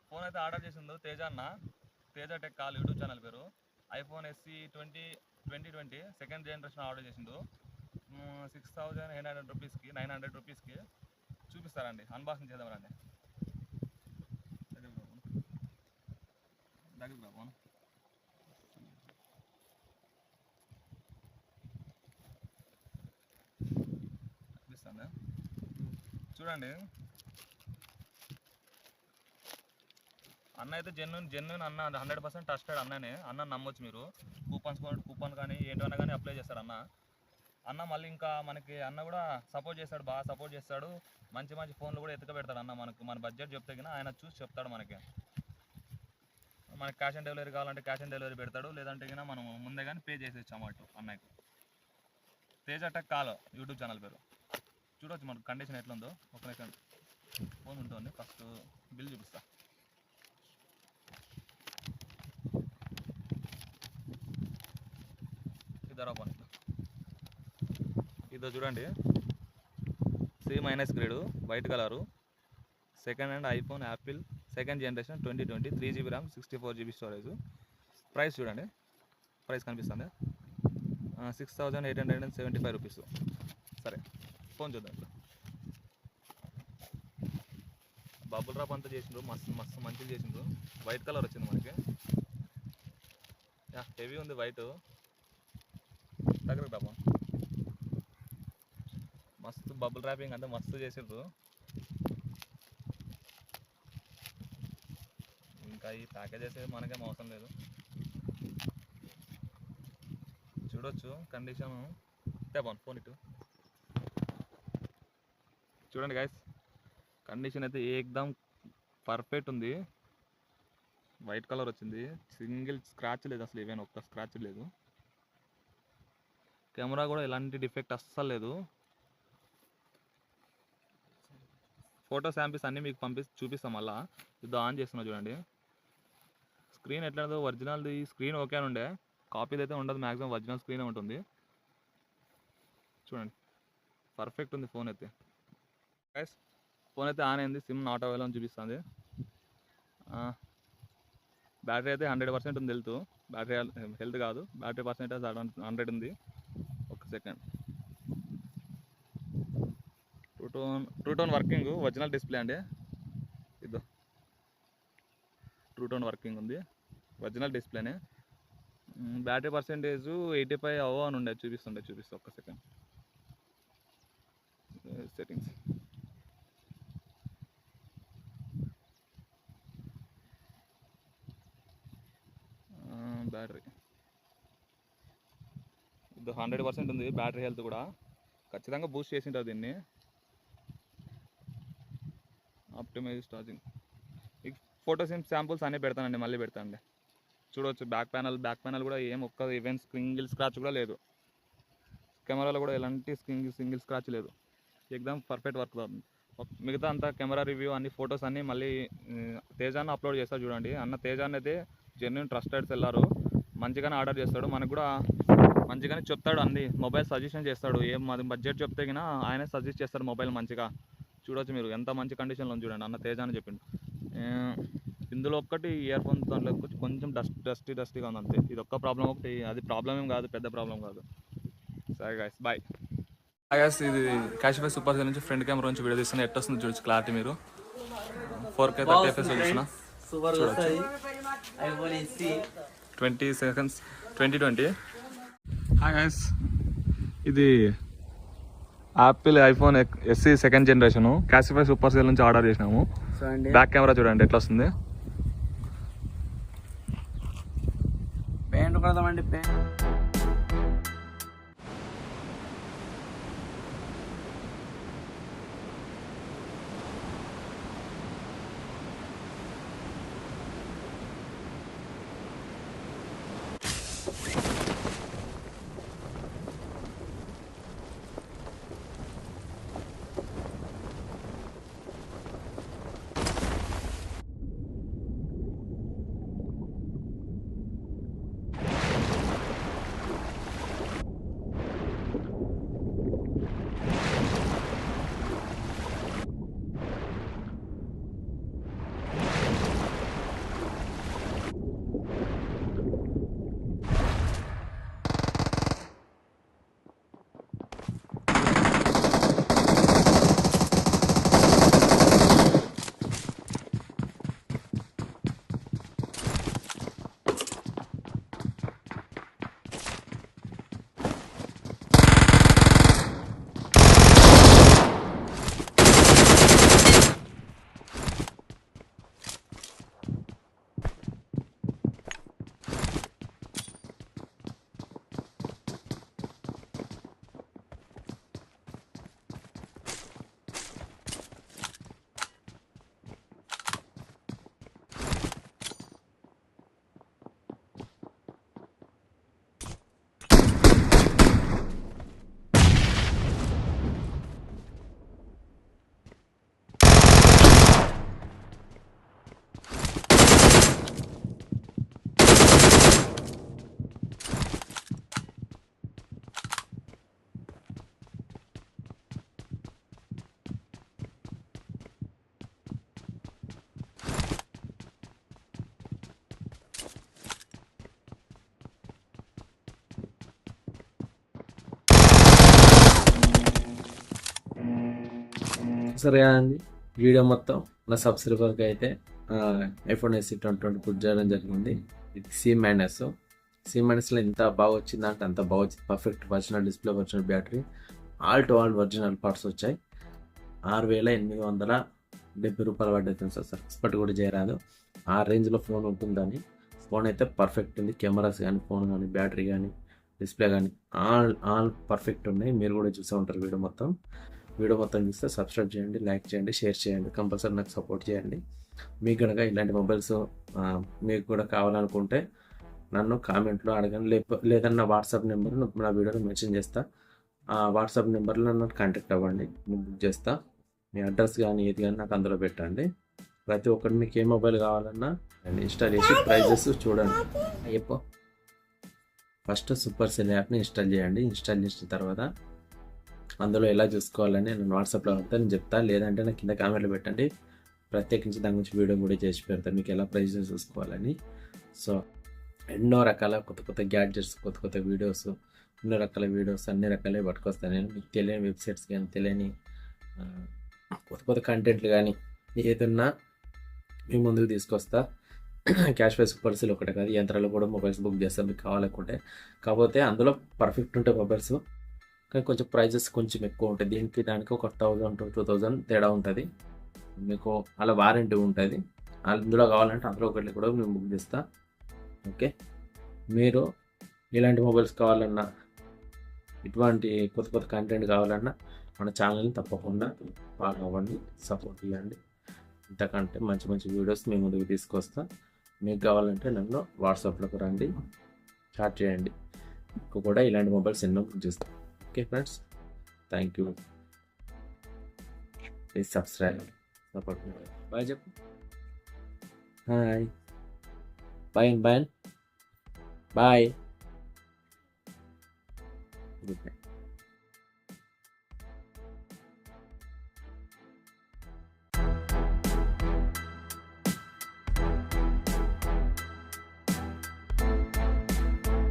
Phone అయితే order చేసిండు తేజ అన్న, Teja tech call YouTube channel పేరు. IPhone SE 2020 second generation order చేసిండు. 6,800 రూపీస్కి, 900 రూపీస్కి చూపిస్తారండి. అన్బాక్సింగ్ చేద్దాం రండి. దగ్గరికి రా ఫోన్. చూపిస్తాను చూడండి. అన్న అయితే జెన్యున్ అన్న, 100% ట్రస్టెడ్ అన్ననే. అన్న నమ్మొచ్చు మీరు. కూపన్ కానీ ఏంటన్నా కానీ అప్లై చేస్తారు అన్న మళ్ళీ ఇంకా మనకి అన్న కూడా సపోర్ట్ చేస్తాడు, బాగా సపోర్ట్ చేస్తాడు. మంచి ఫోన్లు కూడా ఎత్తుక పెడతాడు అన్న. మన బడ్జెట్ చెప్తే కినా ఆయన చూసి చెప్తాడు మనకి క్యాష్ ఆన్ డెలివరీ కావాలంటే క్యాష్ ఆన్ డెలివరీ పెడతాడు, లేదంటే కినా మనం ముందే కానీ పే చేసేచ్చు అన్నట్టు అన్నయ్యకు. Teja tech call YouTube channel పేరు. చూడవచ్చు మనకు కండిషన్ ఎట్లుందో. ఒక నిమిషం ఫోన్ ఉంటుంది, ఫస్ట్ బిల్ చూపిస్తా. ఇద్దరా ఫోన్ ఇదో చూడండి, C- grade, white colour, second hand iPhone Apple second generation 2020, 3GB RAM, 64GB storage. Price చూడండి, ప్రైస్ కనిపిస్తుంది 6,875 రూపీస్. సరే ఫోన్ చూద్దాం. ఇప్పుడు బబుల్ ర్యాప్ అంతా చేసిండ్రు, మస్తు మంచిగా చేసిండ్రు. వైట్ కలర్ వచ్చింది మనకి, హెవీ ఉంది వైట్. దగ్గరకు రా, మస్తు బబుల్ ర్యాపింగ్ అంతా మస్తు చేసిండ్రు. ఇంకా ఈ ప్యాకేజెస్ మనకేం అవసరం లేదు. చూడొచ్చు కండిషన్. ఫోన్ ఇటు చూడండి గైస్, కండిషన్ అయితే ఏకదమ్ పర్ఫెక్ట్ ఉంది. వైట్ కలర్ వచ్చింది, సింగిల్ స్క్రాచ్ లేదు అసలు, ఏమైనా ఒక్క స్క్రాచ్ లేదు. కెమెరా కూడా ఎలాంటి డిఫెక్ట్ అస్సలు లేదు. ఫోటో శాంపిల్స్ అన్నీ మీకు చూపిస్తాం. మళ్ళీ ఇది ఆన్ చేస్తున్నా చూడండి. స్క్రీన్ ఎట్లా ఒరిజినల్ది స్క్రీన్ ఓకే అని ఉండే, కాపీది అయితే ఉండదు, మ్యాక్సిమం ఒరిజినల్ స్క్రీనే ఉంటుంది. చూడండి పర్ఫెక్ట్ ఉంది ఫోన్ అయితే. గైస్ ఫోన్ అయితే ఆన్ అయింది, సిమ్ నాట్ అవైలబుల్ అని చూపిస్తుంది. బ్యాటరీ అయితే 100% ఉంది. హెల్త్ కాదు, బ్యాటరీ పర్సెంటేజ్ 100 ఉంది. ఒక second. True tone working, original display అండి. ఇదో ట్రూ టోన్ వర్కింగ్ ఉంది, ఒరిజినల్ డిస్ప్లేనే. బ్యాటరీ పర్సెంటేజ్ 85 అవో అని ఉండే, చూపిస్తా ఒక్క సెకండ్. సెట్టింగ్స్ బ్యాటరీ ఇది 100% ఉంది. బ్యాటరీ హెల్త్ కూడా ఖచ్చితంగా బూస్ట్ చేసింటారు దీన్ని. Optimise charging. ఈ ఫోటో శాంపుల్స్ అన్నీ పెడతానండి, మళ్ళీ పెడతానండి. చూడవచ్చు బ్యాక్ ప్యానల్ కూడా ఏం ఒక్క ఈవెన్ సింగిల్ స్క్రాచ్ కూడా లేదు. కెమెరాలో కూడా ఎలాంటి సింగిల్ స్క్రాచ్ లేదు. ఎగ్జామ్ పర్ఫెక్ట్ వర్క్ అవుతుంది. మిగతా అంతా కెమెరా రివ్యూ అన్ని ఫొటోస్ అన్నీ మళ్ళీ తేజాన్ని అప్లోడ్ చేస్తారు చూడండి. అన్న తేజాన్ని అయితే జెన్యున్ ట్రస్టెడ్ సెల్లరు, మంచిగానే ఆర్డర్ చేస్తాడు, మనకు కూడా మంచిగానే చెప్తాడు, అన్ని మొబైల్ సజెషన్ చేస్తాడు. ఏం మాది బడ్జెట్ చెప్తే కినా ఆయనే సజెస్ట్ చేస్తాడు మొబైల్ మంచిగా. చూడవచ్చు మీరు ఎంత మంచి కండిషన్లో ఉంది చూడండి. అన్న తేజాన్ని చెప్పిండు. ఇందులో ఒక్కటి ఇయర్ ఫోన్స్ దాంట్లో కొంచెం డస్టీగా ఉంది అంతే. ఇది ఒక్క ప్రాబ్లం ఒకటి, అది ప్రాబ్లం ఏం కాదు, పెద్ద ప్రాబ్లం కాదు. సరే గైస్ బాయ్. గైస్ ఇది క్యాషిఫై సూపర్ సెల్ నుంచి ఫ్రంట్ కెమెరా నుంచి వీడియో తీస్తున్నా. ఎట్ వస్తుంది చూడొచ్చు క్లారిటీ మీరు. 4K 30 FPS చూస్తున్నా. 20 seconds 2020. హాయ్ గైస్, ఇది Apple iPhone SE second generation Cashify super sale నుంచి ఆర్డర్ చేసినాము. బ్యాక్ కెమెరా చూడండి ఎట్లా వస్తుంది. పెయింట్ కొడదామండి. సరే అండి, వీడియో మొత్తం నా సబ్స్క్రైబర్కి అయితే ఐఫోన్ ఎస్సీ 2020 పుట్ చేయడం జరిగింది. ఇది సి మైనస్లో ఎంత బాగా వచ్చిందంటే అంత బాగా వచ్చింది. Perfect original display, original battery, all to all original parts వచ్చాయి. 6,870 రూపాయలు పడ్డది సార్. ఎక్స్పెక్ట్ కూడా చేయరాదు ఆ రేంజ్లో ఫోన్ ఉంటుందని. ఫోన్ అయితే పర్ఫెక్ట్ ఉంది. కెమెరాస్ కానీ, ఫోన్ కానీ, బ్యాటరీ కానీ, డిస్ప్లే కానీ ఆల్ పర్ఫెక్ట్ ఉన్నాయి. మీరు కూడా చూసే ఉంటారు వీడియో మొత్తం చూస్తే సబ్స్క్రైబ్ చేయండి, లైక్ చేయండి, షేర్ చేయండి. కంపల్సరీ నాకు సపోర్ట్ చేయండి. మీకు కనుక ఇలాంటి మొబైల్స్ మీకు కూడా కావాలనుకుంటే నన్ను కామెంట్లో అడగండి. లేదన్నా వాట్సాప్ నెంబర్ నా వీడియోలో మెన్షన్ చేస్తా. ఆ వాట్సాప్ నెంబర్లో నన్ను కాంటాక్ట్ అవ్వండి, నేను బుక్ చేస్తా. మీ అడ్రస్ కానీ ఏది కానీ నాకు అందులో పెట్టండి. ప్రతి ఒక్కటి మీకు ఏ మొబైల్ కావాలన్నా ఇన్స్టాల్ చేసి ప్రైజెస్ చూడండి. చెప్పు, ఫస్ట్ సూపర్ సెల్ యాప్ని ఇన్స్టాల్ చేయండి. ఇన్స్టాల్ చేసిన తర్వాత అందులో ఎలా చూసుకోవాలని నేను వాట్సాప్లో నేను చెప్తాను. లేదంటే నాకు కింద కామెంట్లో పెట్టండి, ప్రత్యేకించి దాని గురించి వీడియో కూడా చేసి పెడతాను మీకు ఎలా ప్రైజెస్ చూసుకోవాలని. సో ఎన్నో రకాల కొత్త గ్యాడ్జెట్స్, కొత్త వీడియోస్, ఎన్నో రకాల వీడియోస్ అన్ని రకాలే పట్టుకొస్తాను నేను. మీకు తెలియని వెబ్సైట్స్ కానీ, తెలియని కొత్త కంటెంట్లు కానీ ఏదన్నా మీ ముందుకు తీసుకొస్తా. క్యాష్ పై సూపర్ సెల్ ఒకటే కాదు, యంత్రాలు కూడా మొబైల్స్ బుక్ చేస్తాను మీకు కావాలనుకుంటే. కాకపోతే అందులో పర్ఫెక్ట్ ఉంటాయి మొబైల్స్, కానీ కొంచెం ప్రైజెస్ కొంచెం ఎక్కువ ఉంటుంది. దానికి ఒక 1000 to 2000 తేడా ఉంటుంది. మీకు అలా వారంటీ ఉంటుంది. అందులో కావాలంటే అందులో ఒకటి కూడా మేము బుక్ చేస్తా. ఓకే, మీరు ఇలాంటి మొబైల్స్ కావాలన్నా, ఇటువంటి కొత్త కంటెంట్ కావాలన్నా మన ఛానల్ని తప్పకుండా ఫాలో అవ్వండి, సపోర్ట్ ఇవ్వండి. ఇంతకంటే మంచి వీడియోస్ మేము ముందుకు తీసుకొస్తా. మీకు కావాలంటే నన్ను వాట్సాప్లోకి రండి, చాట్ చేయండి. మీకు కూడా ఇలాంటి మొబైల్స్ ఎన్నో బుక్ చేస్తాం. Okay friends, thank you. Please subscribe, support. Bye చెప్పు. Hi, bye. Good night.